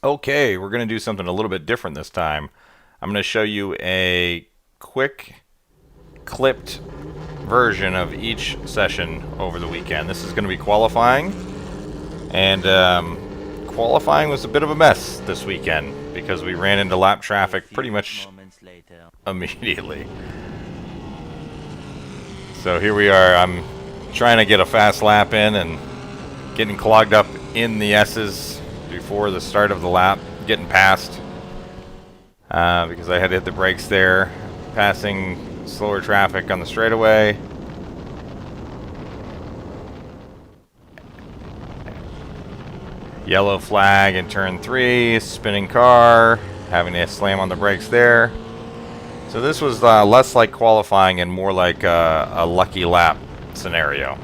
Okay, we're going to do something a little bit different this time. I'm going to show you a quick clipped version of each session over the weekend. This is going to be qualifying, and qualifying was a bit of a mess this weekend because we ran into lap traffic pretty much immediately. So here we are. I'm trying to get a fast lap in and getting clogged up in the S's before the start of the lap, getting past because I had to hit the brakes there, passing slower traffic on the straightaway. Yellow flag in turn 3, spinning car, having to slam on the brakes there. So this was less like qualifying and more like a lucky lap scenario.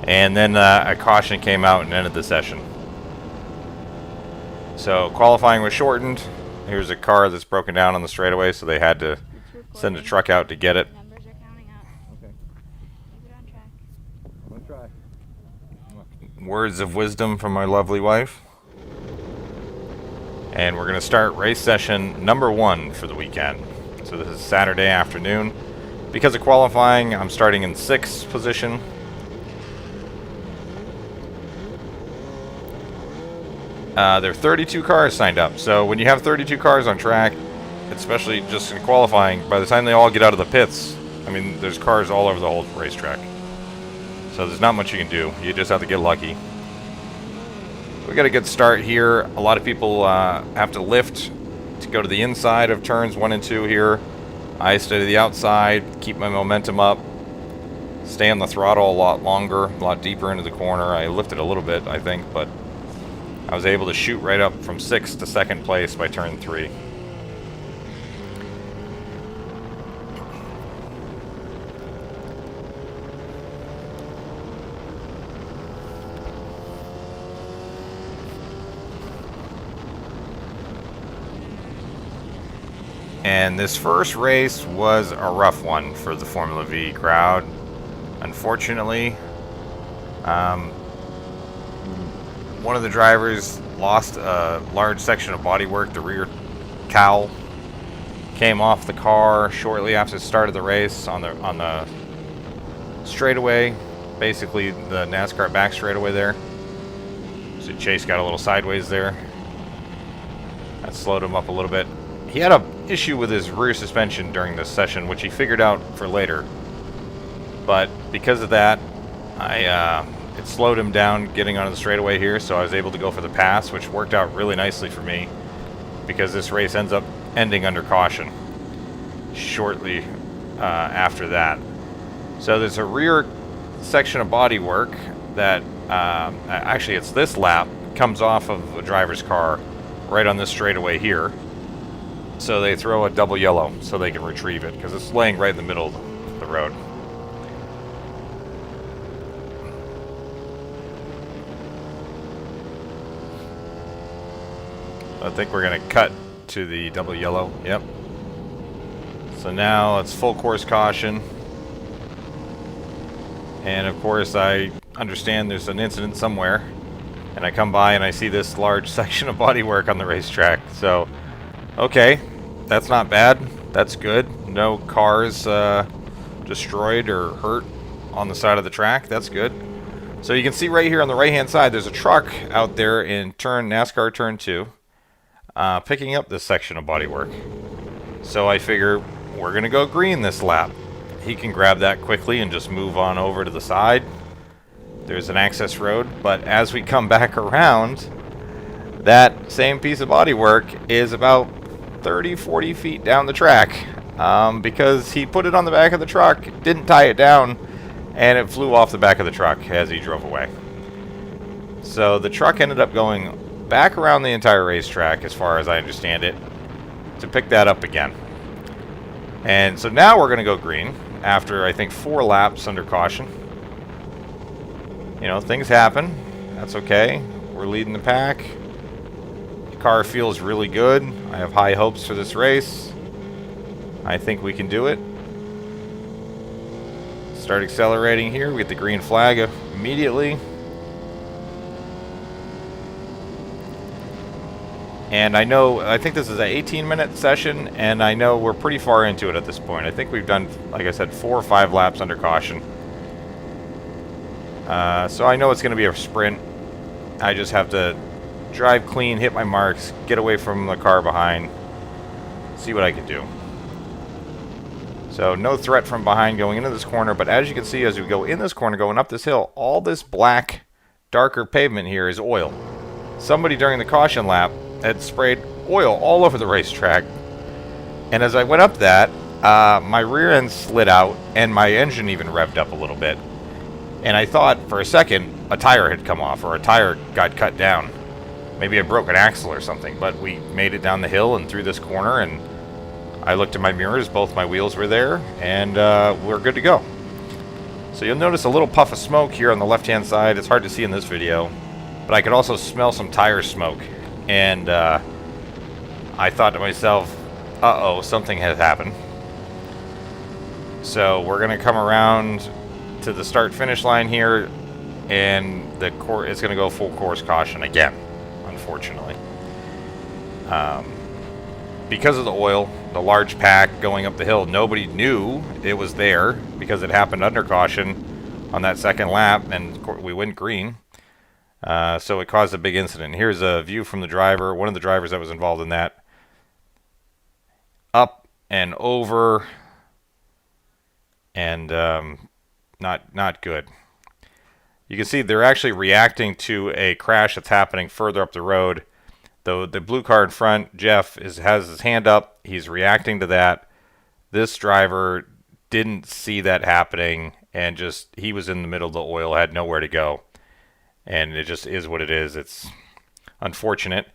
And then a caution came out and ended the session. So qualifying was shortened. Here's a car that's broken down on the straightaway, so they had to send a truck out to get it. Numbers are counting up. Okay. Keep it on track. I'm gonna try. Words of wisdom from my lovely wife. And we're going to start race session number 1 for the weekend. So this is Saturday afternoon. Because of qualifying, I'm starting in 6th position. There are 32 cars signed up. So when you have 32 cars on track, especially just in qualifying, by the time they all get out of the pits, I mean, there's cars all over the whole racetrack. So there's not much you can do. You just have to get lucky. We got a good start here. A lot of people have to lift to go to the inside of turns 1 and 2 here. I stay to the outside, keep my momentum up, stay on the throttle a lot longer, a lot deeper into the corner. I lifted a little bit, I think, but I was able to shoot right up from 6th to 2nd place by turn 3. And this first race was a rough one for the Formula V crowd. Unfortunately, one of the drivers lost a large section of bodywork. The rear cowl came off the car shortly after the start of the race on the straightaway, basically the NASCAR back straightaway there. So Chase got a little sideways there. That slowed him up a little bit. He had an issue with his rear suspension during this session, which he figured out for later. But because of that, it slowed him down getting onto the straightaway here, so I was able to go for the pass, which worked out really nicely for me because this race ends up ending under caution shortly after that. So there's a rear section of bodywork that actually it's this lap comes off of a driver's car right on this straightaway here. So they throw a double yellow so they can retrieve it because it's laying right in the middle of the road. I think we're going to cut to the double yellow. Yep. So now it's full course caution. And of course I understand there's an incident somewhere. And I come by and I see this large section of bodywork on the racetrack. So, okay, that's not bad. That's good. No cars destroyed or hurt on the side of the track. That's good. So you can see right here on the right hand side there's a truck out there in NASCAR turn 2 picking up this section of bodywork. So I figure we're going to go green this lap. He can grab that quickly and just move on over to the side. There's an access road, but as we come back around, that same piece of bodywork is about 30-40 feet down the track because he put it on the back of the truck, didn't tie it down, and it flew off the back of the truck as he drove away. So the truck ended up going back around the entire racetrack, as far as I understand it, to pick that up again. And so now we're going to go green after, I think, 4 laps under caution. You know, things happen. That's okay. We're leading the pack. The car feels really good. I have high hopes for this race. I think we can do it. Start accelerating here. We get the green flag immediately. And I think this is an 18-minute session, and I know we're pretty far into it at this point. I think we've done, like I said, 4 or 5 laps under caution. So I know it's going to be a sprint. I just have to drive clean, hit my marks, get away from the car behind, see what I can do. So no threat from behind going into this corner, but as you can see, as we go in this corner, going up this hill, all this black, darker pavement here is oil. Somebody during the caution lap had sprayed oil all over the racetrack, and as I went up that, my rear end slid out, and my engine even revved up a little bit. And I thought for a second a tire had come off, or a tire got cut down. Maybe I broke an axle or something, but we made it down the hill and through this corner, and I looked at my mirrors, both my wheels were there, and we're good to go. So you'll notice a little puff of smoke here on the left-hand side. It's hard to see in this video, but I could also smell some tire smoke. And I thought to myself, uh-oh, something has happened. So we're going to come around to the start-finish line here, and it's going to go full course caution again, unfortunately. Because of the oil, the large pack going up the hill, nobody knew it was there because it happened under caution on that second lap, and we went green. So it caused a big incident. Here's a view from the driver, one of the drivers that was involved in that. Up and over, and not good. You can see they're actually reacting to a crash that's happening further up the road. The blue car in front, Jeff, has his hand up. He's reacting to that. This driver didn't see that happening, and he was in the middle of the oil, had nowhere to go. And it just is what it is. It's unfortunate.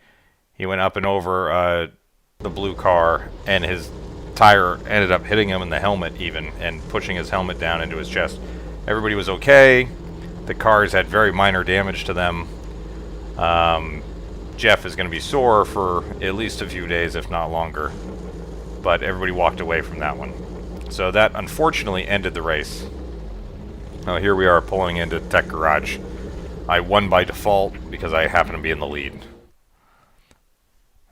He went up and over the blue car, and his tire ended up hitting him in the helmet even, and pushing his helmet down into his chest. Everybody was okay. The cars had very minor damage to them. Jeff is going to be sore for at least a few days, if not longer. But everybody walked away from that one. So that unfortunately ended the race. Now here we are pulling into Tech Garage. I won by default because I happen to be in the lead.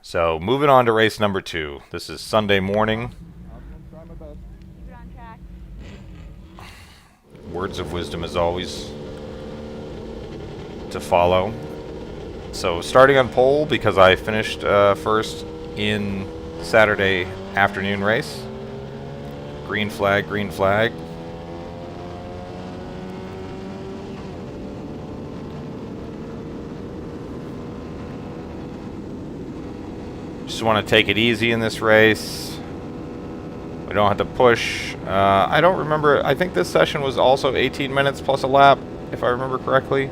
So moving on to race number 2. This is Sunday morning. Keep it on track. Words of wisdom as always to follow. So starting on pole because I finished first in Saturday afternoon race. Green flag, green flag. Just want to take it easy in this race. We don't have to push. I don't remember. I think this session was also 18 minutes plus a lap, if I remember correctly.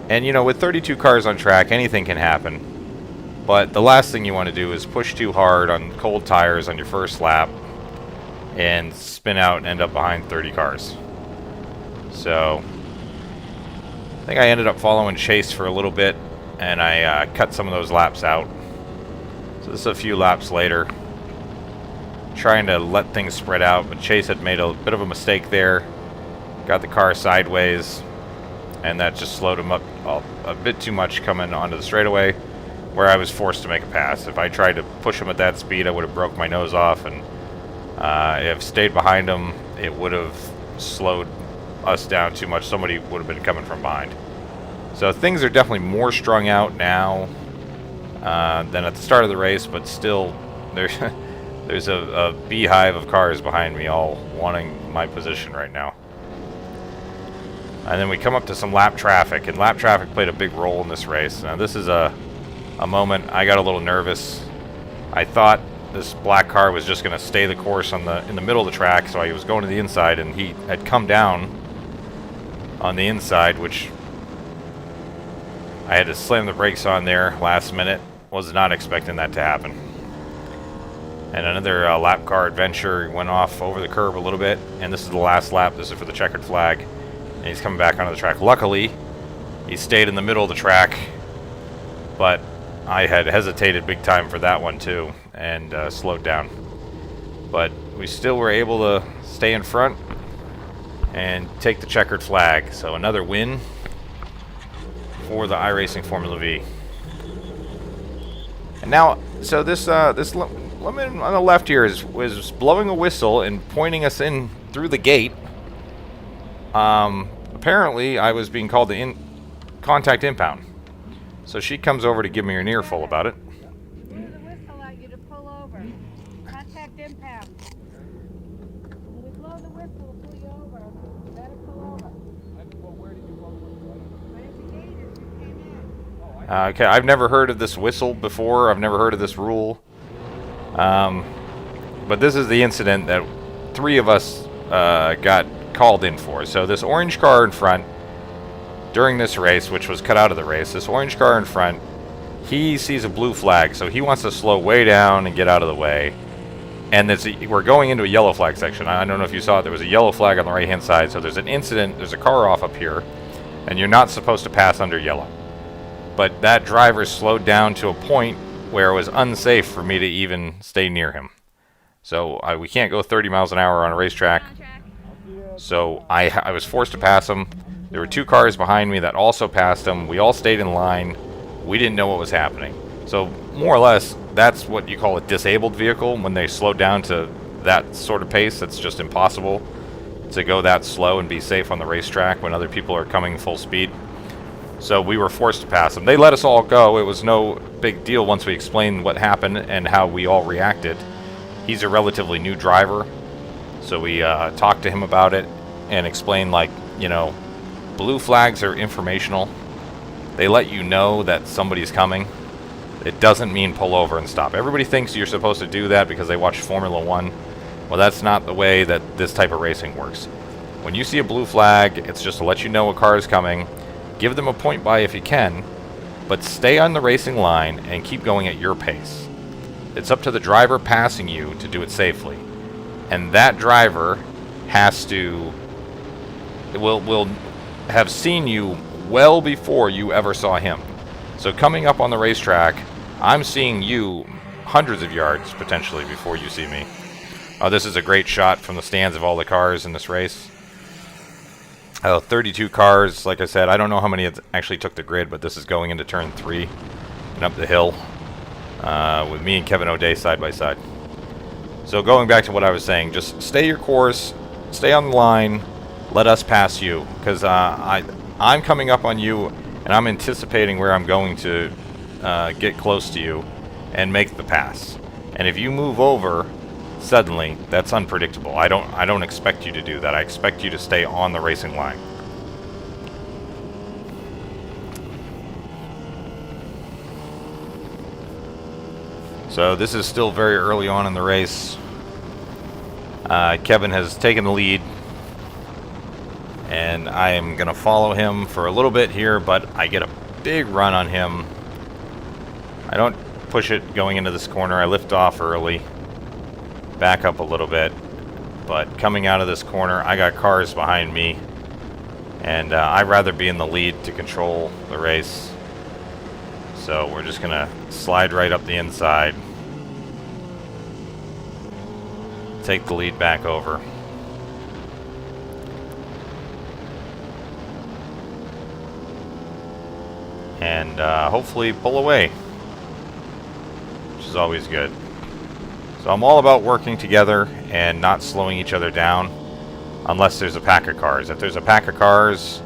And, you know, with 32 cars on track, anything can happen. But the last thing you want to do is push too hard on cold tires on your first lap and spin out and end up behind 30 cars. So, I think I ended up following Chase for a little bit, and I cut some of those laps out. So this is a few laps later. Trying to let things spread out, but Chase had made a bit of a mistake there. Got the car sideways, and that just slowed him up a bit too much coming onto the straightaway, where I was forced to make a pass. If I tried to push him at that speed, I would have broke my nose off, and if I stayed behind him, it would have slowed us down too much. Somebody would have been coming from behind. So things are definitely more strung out now than at the start of the race, but still there's a beehive of cars behind me all wanting my position right now. And then we come up to some lap traffic, and lap traffic played a big role in this race. Now this is a moment I got a little nervous. I thought this black car was just going to stay the course in the middle of the track, so I was going to the inside, and he had come down on the inside, which I had to slam the brakes on there last minute. Was not expecting that to happen. And another lap car adventure went off over the curb a little bit, and this is the last lap. This is for the checkered flag, and he's coming back onto the track. Luckily, he stayed in the middle of the track, but I had hesitated big time for that one too, and slowed down. But we still were able to stay in front and take the checkered flag. So another win for the iRacing Formula V. Now, so this woman on the left here was blowing a whistle and pointing us in through the gate. Apparently, I was being called to contact impound. So she comes over to give me an earful about it. Blew the whistle at you to pull over. Contact impound. When we blow the whistle, we'll pull you over. You better pull over. Well, where did you blow the whistle? Right at the gate as you came in. Okay, I've never heard of this whistle before. I've never heard of this rule. But this is the incident that 3 of us got called in for. So this orange car in front, during this race, which was cut out of the race, this orange car in front, he sees a blue flag, so he wants to slow way down and get out of the way. And we're going into a yellow flag section. I don't know if you saw it. There was a yellow flag on the right-hand side, so there's an incident. There's a car off up here, and you're not supposed to pass under yellow. But that driver slowed down to a point where it was unsafe for me to even stay near him. So we can't go 30 miles an hour on a racetrack. So I was forced to pass him. There were 2 cars behind me that also passed him. We all stayed in line. We didn't know what was happening. So more or less, that's what you call a disabled vehicle. When they slow down to that sort of pace, it's just impossible to go that slow and be safe on the racetrack when other people are coming full speed. So we were forced to pass them. They let us all go. It was no big deal once we explained what happened and how we all reacted. He's a relatively new driver, so we talked to him about it and explained, like, you know, blue flags are informational. They let you know that somebody's coming. It doesn't mean pull over and stop. Everybody thinks you're supposed to do that because they watch Formula 1. Well, that's not the way that this type of racing works. When you see a blue flag, it's just to let you know a car is coming. Give them a point by if you can, but stay on the racing line and keep going at your pace. It's up to the driver passing you to do it safely. And that driver will have seen you well before you ever saw him. So coming up on the racetrack, I'm seeing you hundreds of yards potentially before you see me. This is a great shot from the stands of all the cars in this race. 32 cars, like I said. I don't know how many actually took the grid, but this is going into turn 3 and up the hill with me and Kevin O'Day side by side. So going back to what I was saying, just stay your course, stay on the line, let us pass you, because I'm coming up on you and I'm anticipating where I'm going to get close to you and make the pass. And if you move over suddenly, that's unpredictable. I don't expect you to do that. I expect you to stay on the racing line. So this is still very early on in the race. Kevin has taken the lead, and I am going to follow him for a little bit here, but I get a big run on him. I don't push it going into this corner. I lift off early, back up a little bit, but coming out of this corner, I got cars behind me, and I'd rather be in the lead to control the race. So we're just going to slide right up the inside, take the lead back over. And hopefully pull away, which is always good. So I'm all about working together and not slowing each other down unless there's a pack of cars. If there's a pack of cars,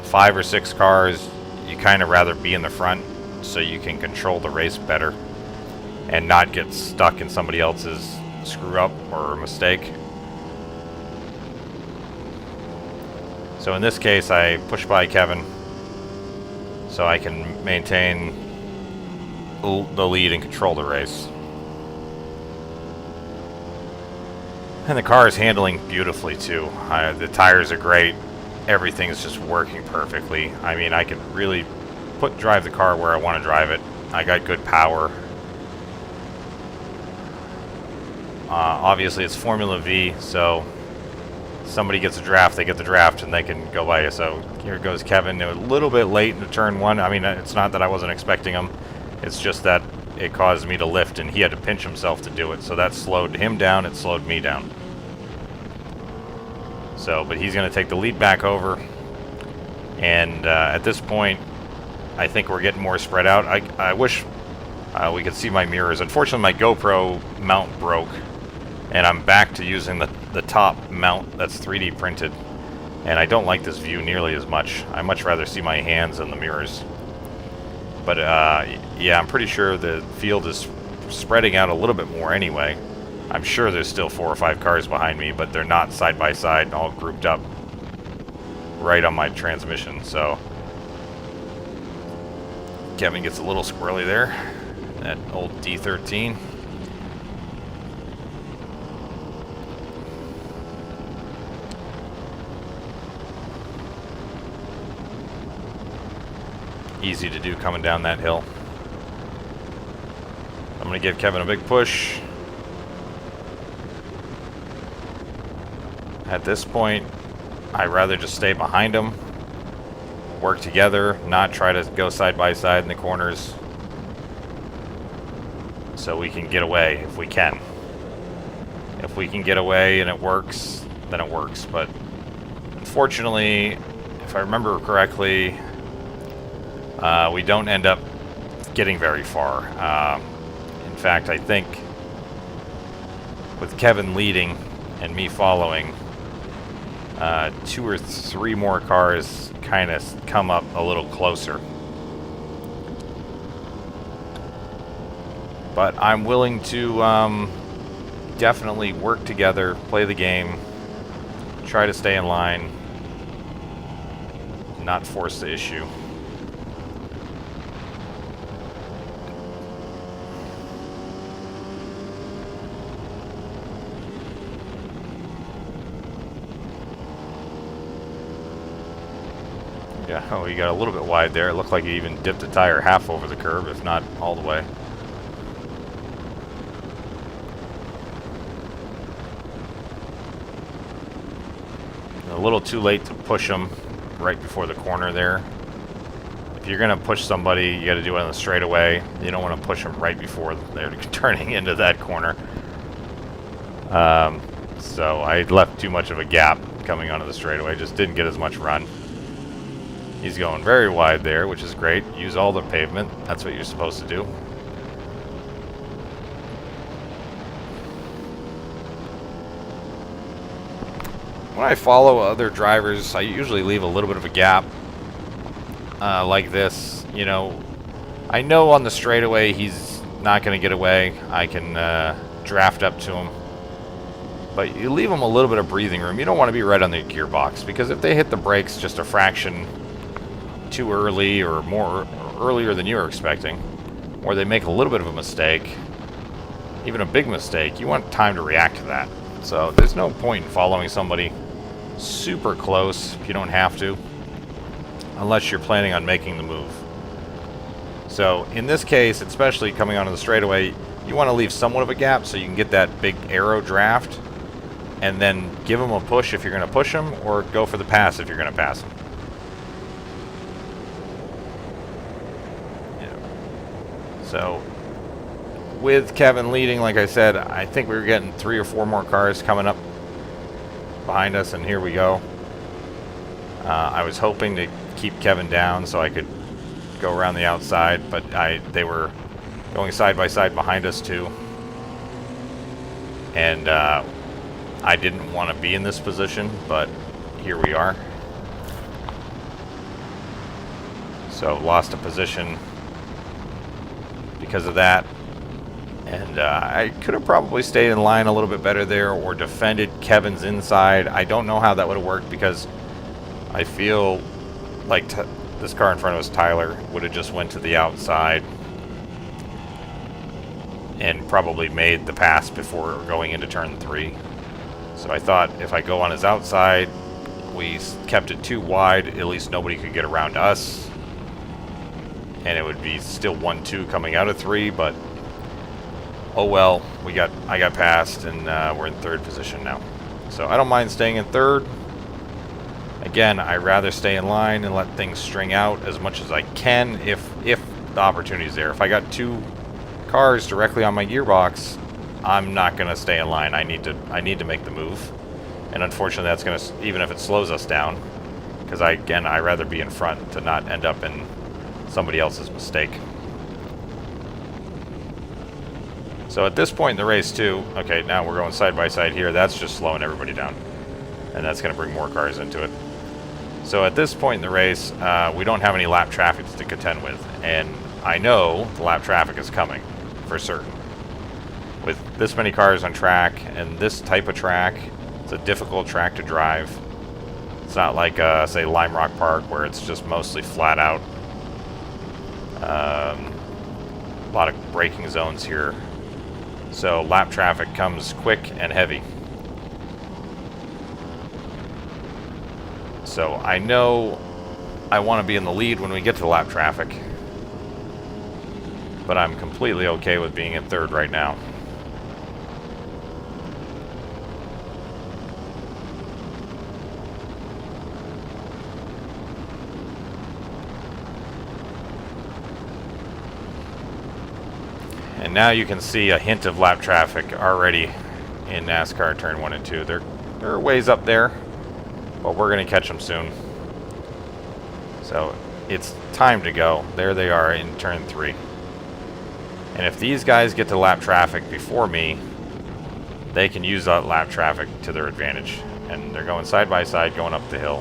5 or 6 cars, you kind of rather be in the front so you can control the race better and not get stuck in somebody else's screw up or mistake. So in this case, I push by Kevin so I can maintain the lead and control the race. And the car is handling beautifully too. The tires are great. Everything is just working perfectly. I mean, I can really drive the car where I want to drive it. I got good power. Obviously, it's Formula V, so somebody gets a draft, they get the draft, and they can go by you. So here goes Kevin. A little bit late into turn 1. I mean, it's not that I wasn't expecting him. It's just that it caused me to lift, and he had to pinch himself to do it. So that slowed him down. It slowed me down. So, but he's going to take the lead back over. And at this point, I think we're getting more spread out. I wish We can see my mirrors. Unfortunately, my GoPro mount broke, and I'm back to using the top mount that's 3D printed. And I don't like this view nearly as much. I much rather see my hands in the mirrors. But yeah, I'm pretty sure the field is spreading out a little bit more anyway. I'm sure there's still 4 or 5 cars behind me, but they're not side by side and all grouped up right on my transmission. So Kevin gets a little squirrely there. That old D13. Easy to do coming down that hill. I'm going to give Kevin a big push. At this point, I'd rather just stay behind him, work together, not try to go side by side in the corners, so we can get away if we can. If we can get away and it works, then it works. But unfortunately, if I remember correctly, we don't end up getting very far. In fact, I think with Kevin leading and me following, 2 or 3 more cars kind of come up a little closer. But I'm willing to definitely work together, play the game, try to stay in line, not force the issue. Yeah, oh, he got a little bit wide there. It looked like he even dipped the tire half over the curb, if not all the way. A little too late to push him right before the corner there. If you're going to push somebody, you got to do it on the straightaway. You don't want to push them right before they're turning into that corner. So I left too much of a gap coming onto the straightaway. Just didn't get as much run. He's going very wide there, which is great. Use all the pavement. That's what you're supposed to do. When I follow other drivers, I usually leave a little bit of a gap like this. You know, I know on the straightaway he's not going to get away. I can draft up to him. But you leave him a little bit of breathing room. You don't want to be right on the gearbox, because if they hit the brakes just a fraction too early or more earlier than you were expecting, or they make a little bit of a mistake, even a big mistake, you want time to react to that. So there's no point in following somebody super close if you don't have to, unless you're planning on making the move. So in this case, especially coming onto the straightaway, you want to leave somewhat of a gap so you can get that big arrow draft, and then give them a push if you're going to push them, or go for the pass if you're going to pass them. So with Kevin leading, like I said, I think we were getting 3 or 4 more cars coming up behind us, and here we go. I was hoping to keep Kevin down so I could go around the outside, but they were going side by side behind us too. And I didn't want to be in this position, but here we are. So lost a position because of that. And I could have probably stayed in line a little bit better there, or defended Kevin's inside. I don't know how that would have worked, because I feel like this car in front of us, Tyler, would have just went to the outside and probably made the pass before going into turn 3. So I thought if I go on his outside, we kept it too wide, at least nobody could get around us, and it would be still 1-2 coming out of 3, but oh well, I got passed, and we're in 3rd position now. So I don't mind staying in 3rd. Again, I'd rather stay in line and let things string out as much as I can if the opportunity is there. If I got 2 cars directly on my gearbox, I'm not going to stay in line. I need to make the move. And unfortunately, that's going to, even if it slows us down, because I'd rather be in front to not end up in somebody else's mistake. So at this point in the race too, okay, now we're going side by side here. That's just slowing everybody down. And that's going to bring more cars into it. So at this point in the race, we don't have any lap traffic to contend with. And I know the lap traffic is coming, for certain. With this many cars on track, and this type of track, it's a difficult track to drive. It's not like, say, Lime Rock Park, where it's just mostly flat out. A lot of braking zones here. So lap traffic comes quick and heavy. So I know I want to be in the lead when we get to the lap traffic. But I'm completely okay with being in third right now. And now you can see a hint of lap traffic already in NASCAR turn 1 and 2. They're a ways up there, but we're going to catch them soon. So it's time to go. There they are in turn 3. And if these guys get to lap traffic before me, they can use that lap traffic to their advantage. And they're going side by side, going up the hill,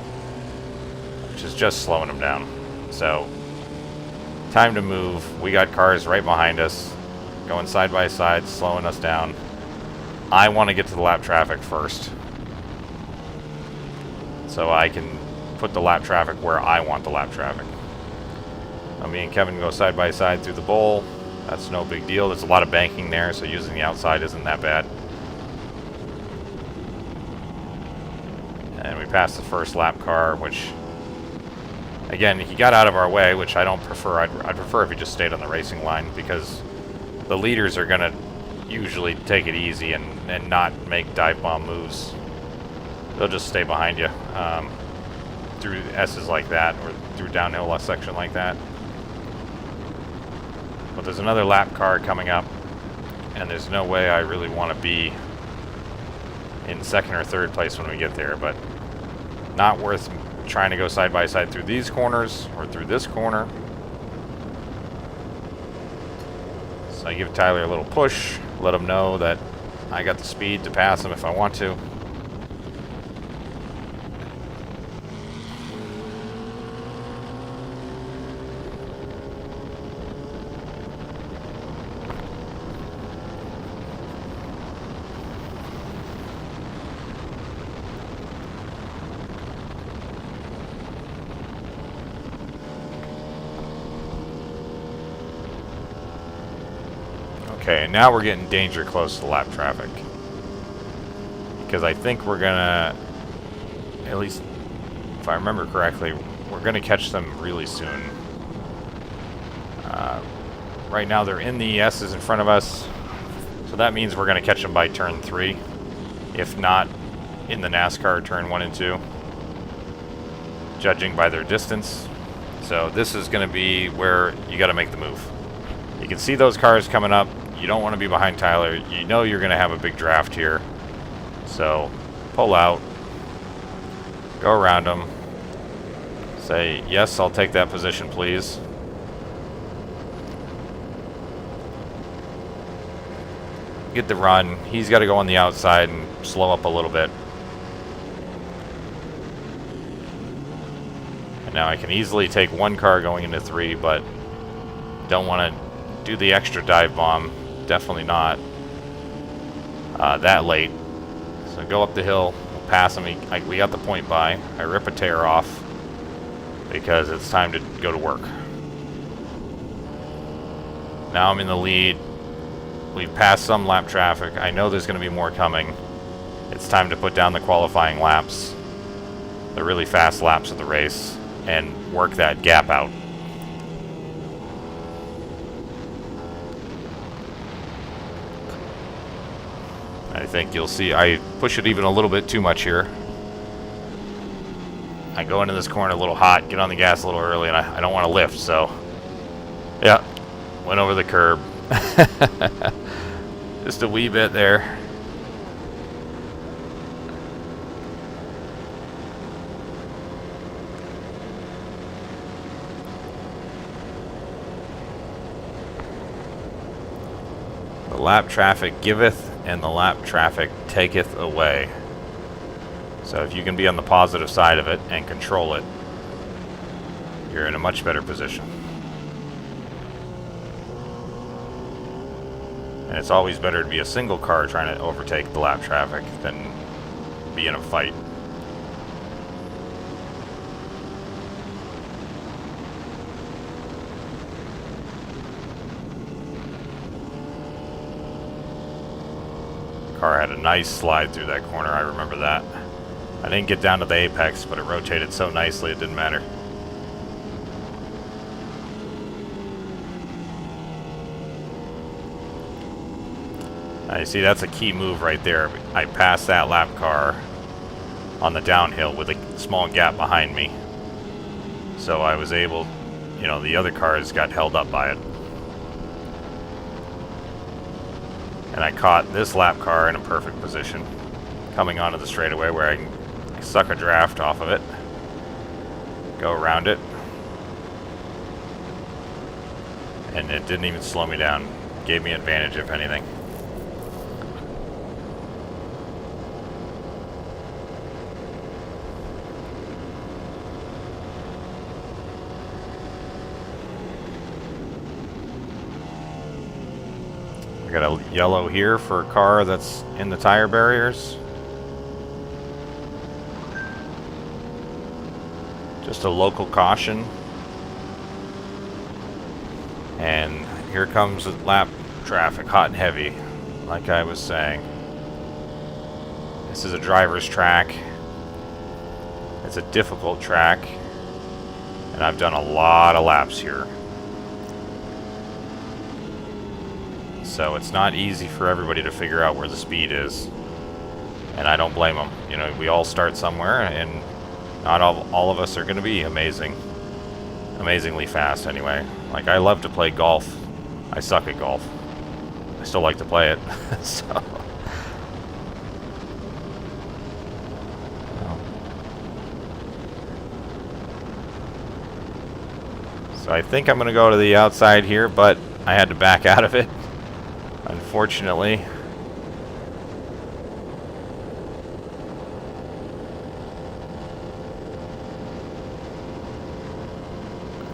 which is just slowing them down. So time to move. We got cars right behind us, going side by side, slowing us down. I want to get to the lap traffic first, so I can put the lap traffic where I want the lap traffic. Now, me and Kevin go side by side through the bowl. That's no big deal. There's a lot of banking there, so using the outside isn't that bad. And we passed the first lap car, which, again, he got out of our way, which I don't prefer. I'd prefer if he just stayed on the racing line, because the leaders are going to usually take it easy and not make dive bomb moves. They'll just stay behind you through S's like that, or through downhill section like that. But there's another lap car coming up, and there's no way I really want to be in second or third place when we get there, but not worth trying to go side by side through these corners or through this corner. So I give Tyler a little push, let him know that I got the speed to pass him if I want to. Okay, now we're getting danger close to lap traffic. Because I think we're gonna, at least if I remember correctly, we're gonna catch them really soon. Right now they're in the S's in front of us, so that means we're gonna catch them by turn 3, if not in the NASCAR turn 1 and 2, judging by their distance. So this is gonna be where you gotta make the move. You can see those cars coming up. You don't want to be behind Tyler. You know you're going to have a big draft here. So pull out. Go around him. Say, yes, I'll take that position, please. Get the run. He's got to go on the outside and slow up a little bit. And now I can easily take one car going into 3, but don't want to do the extra dive bomb. Definitely not that late. So go up the hill, we'll pass him. We got the point by. I rip a tear off because it's time to go to work. Now I'm in the lead. We've passed some lap traffic. I know there's going to be more coming. It's time to put down the qualifying laps, the really fast laps of the race, and work that gap out. I think you'll see I push it even a little bit too much here. I go into this corner a little hot, get on the gas a little early, and I don't want to lift, so yeah, went over the curb. Just a wee bit there. The lap traffic giveth, and the lap traffic taketh away. So if you can be on the positive side of it and control it, you're in a much better position. And it's always better to be a single car trying to overtake the lap traffic than be in a fight. The car had a nice slide through that corner, I remember that. I didn't get down to the apex, but it rotated so nicely it didn't matter. You see, that's a key move right there. I passed that lap car on the downhill with a small gap behind me. So I was able, you know, the other cars got held up by it. And I caught this lap car in a perfect position, coming onto the straightaway where I can suck a draft off of it, go around it, and it didn't even slow me down. Gave me advantage, if anything. I got a yellow here for a car that's in the tire barriers. Just a local caution. And here comes the lap traffic, hot and heavy, like I was saying. This is a driver's track. It's a difficult track. And I've done a lot of laps here. So it's not easy for everybody to figure out where the speed is. And I don't blame them. You know, we all start somewhere, and not all of us are going to be amazingly fast anyway. Like, I love to play golf. I suck at golf. I still like to play it. So I think I'm going to go to the outside here, but I had to back out of it, unfortunately.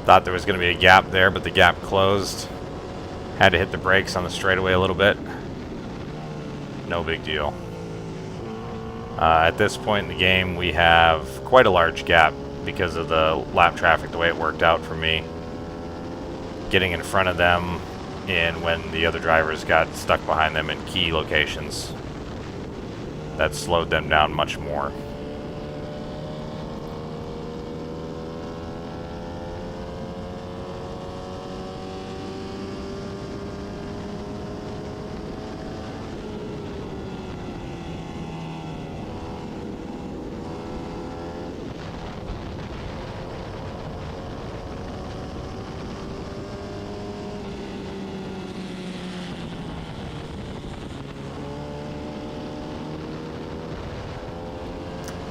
Thought there was going to be a gap there, but the gap closed. Had to hit the brakes on the straightaway a little bit. No big deal. At this point in the game, we have quite a large gap because of the lap traffic, the way it worked out for me. Getting in front of them, and when the other drivers got stuck behind them in key locations, that slowed them down much more.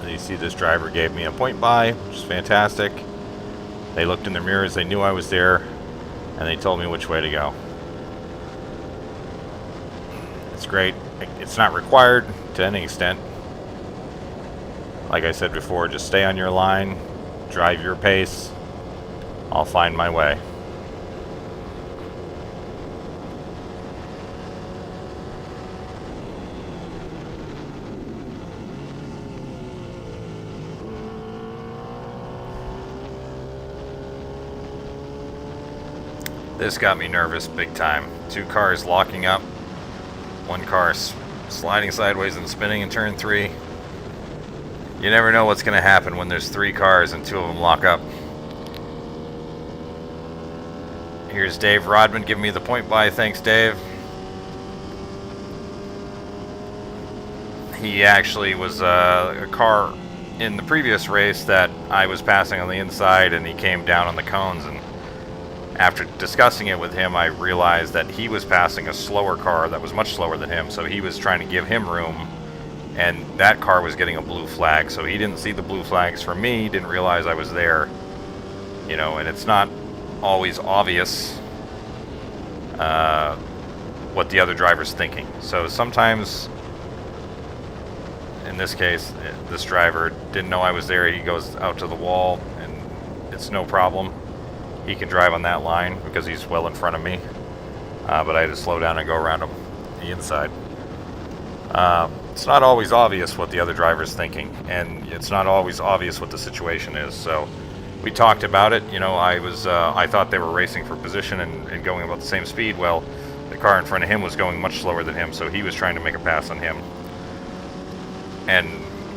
You see, this driver gave me a point by, which is fantastic. They looked in their mirrors, they knew I was there, and they told me which way to go. It's great. It's not required to any extent. Like I said before, just stay on your line, drive your pace. I'll find my way. This got me nervous big time. Two cars locking up. One car sliding sideways and spinning in turn 3. You never know what's going to happen when there's 3 cars and 2 of them lock up. Here's Dave Rodman giving me the point by. Thanks, Dave. He actually was a car in the previous race that I was passing on the inside, and he came down on the cones, and after discussing it with him, I realized that he was passing a slower car that was much slower than him, so he was trying to give him room, and that car was getting a blue flag, so he didn't see the blue flags for me. He didn't realize I was there, you know, and it's not always obvious what the other driver's thinking. So sometimes, in this case, this driver didn't know I was there. He goes out to the wall, and it's no problem. He can drive on that line because he's well in front of me. But I had to slow down and go around him the inside. It's not always obvious what the other driver's thinking, and it's not always obvious what the situation is. So we talked about it. You know, I thought they were racing for position and going about the same speed. Well, the car in front of him was going much slower than him, so he was trying to make a pass on him and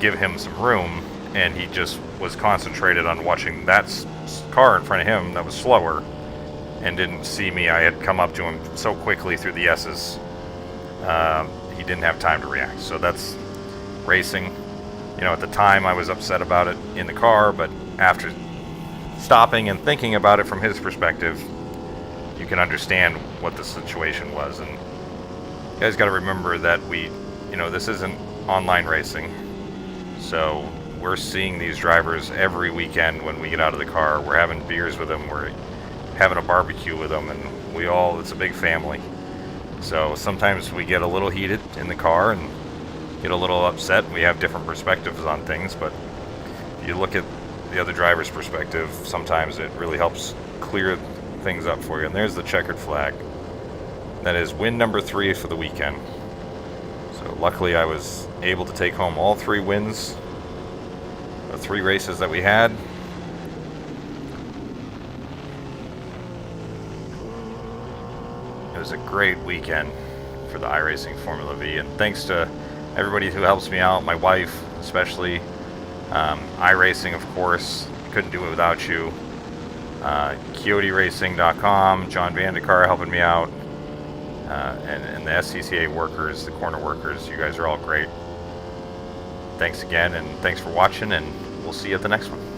give him some room, and he just was concentrated on watching that car in front of him that was slower and didn't see me. I had come up to him so quickly through the S's, he didn't have time to react. So that's racing. You know, at the time I was upset about it in the car, but after stopping and thinking about it from his perspective, you can understand what the situation was. And you guys got to remember that this isn't online racing. So we're seeing these drivers every weekend when we get out of the car. We're having beers with them. We're having a barbecue with them, and it's a big family. So sometimes we get a little heated in the car and get a little upset. We have different perspectives on things, but if you look at the other driver's perspective, sometimes it really helps clear things up for you. And there's the checkered flag. That is win number 3 for the weekend. So luckily I was able to take home all 3 wins, the 3 races that we had. It was a great weekend for the iRacing Formula V, and thanks to everybody who helps me out, my wife especially, iRacing of course, couldn't do it without you, QuixoteRacing.com, John VanDeCarr helping me out, and the SCCA workers, the corner workers. You guys are all great. Thanks again, and thanks for watching, and we'll see you at the next one.